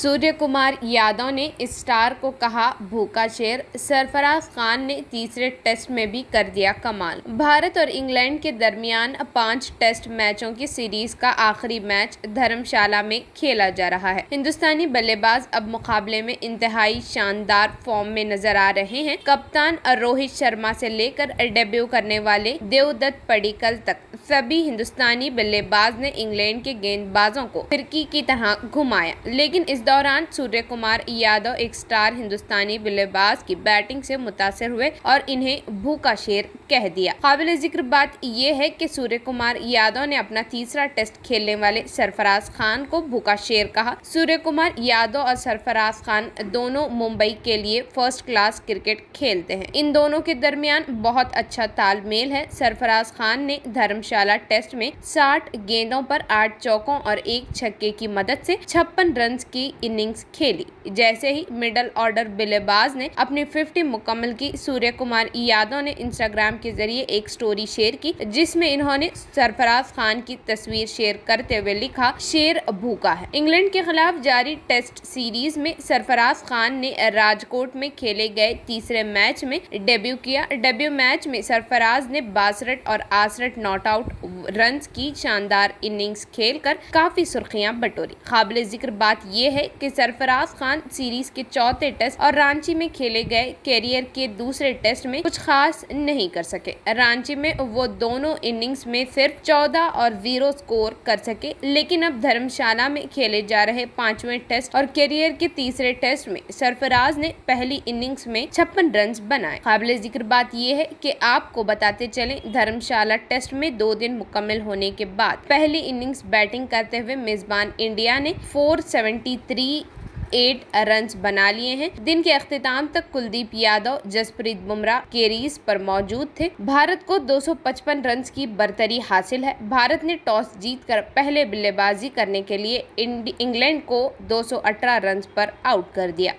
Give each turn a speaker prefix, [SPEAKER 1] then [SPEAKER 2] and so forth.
[SPEAKER 1] सूर्य कुमार यादव ने स्टार को कहा भूखा शेर। सरफराज खान ने तीसरे टेस्ट में भी कर दिया कमाल। भारत और इंग्लैंड के दरमियान 5 टेस्ट मैचों की सीरीज का आखिरी मैच धर्मशाला में खेला जा रहा है। हिंदुस्तानी बल्लेबाज अब मुकाबले में इंतहाई शानदार फॉर्म में नजर आ रहे हैं। कप्तान रोहित शर्मा से लेकर डेब्यू करने वाले देवदत्त पडिक्कल तक सभी हिंदुस्तानी बल्लेबाज ने इंग्लैंड के गेंदबाजों को फिरकी की तरह घुमाया, लेकिन इस दौरान सूर्य कुमार यादव एक स्टार हिंदुस्तानी बल्लेबाज की बैटिंग से मुतासिर हुए और इन्हें भूखा शेर कह दिया। काबिल जिक्र बात यह है कि सूर्य कुमार यादव ने अपना तीसरा टेस्ट खेलने वाले सरफराज खान को भूखा शेर कहा। सूर्य कुमार यादव और सरफराज खान दोनों मुंबई के लिए फर्स्ट क्लास क्रिकेट खेलते हैं। इन दोनों के दरमियान बहुत अच्छा तालमेल है। सरफराज खान ने धर्मशाला टेस्ट में 60 गेंदों पर 8 चौकों और 1 छक्के की मदद से 56 रन की इनिंग्स खेली। जैसे ही मिडल ऑर्डर बल्लेबाज ने अपनी 50 मुकम्मल की, सूर्य कुमार यादव ने इंस्टाग्राम के जरिए एक स्टोरी शेयर की, जिसमें इन्होंने सरफराज खान की तस्वीर शेयर करते हुए लिखा, शेर भूखा है। इंग्लैंड के खिलाफ जारी टेस्ट सीरीज में सरफराज खान ने राजकोट में खेले गए तीसरे मैच में डेब्यू किया। डेब्यू मैच में सरफराज ने 62 और 68 नॉट आउट रन की शानदार इनिंग्स खेलकर काफी सुर्खियां बटोरी। काबिल जिक्र बात यह है कि सरफराज खान सीरीज के चौथे टेस्ट और रांची में खेले गए कैरियर के दूसरे टेस्ट में कुछ खास नहीं कर सके। रांची में वो दोनों इनिंग्स में सिर्फ 14 और 0 स्कोर कर सके, लेकिन अब धर्मशाला में खेले जा रहे 5वें टेस्ट और कैरियर के तीसरे टेस्ट में सरफराज ने पहली इनिंग्स में 56 रन बनाए। काबिल जिक्र बात यह है कि आपको बताते चले, धर्मशाला टेस्ट में 2 दिन मुकम्मल होने के बाद पहली इनिंग्स बैटिंग करते हुए मेजबान इंडिया ने 473 रन्स बना लिए हैं। दिन के अख्तिताम तक कुलदीप यादव, जसप्रीत बुमराह क्रीज पर मौजूद थे। भारत को 255 रन्स की बर्तरी हासिल है। भारत ने टॉस जीतकर पहले बल्लेबाजी करने के लिए इंग्लैंड को 218 रन्स पर आउट कर दिया।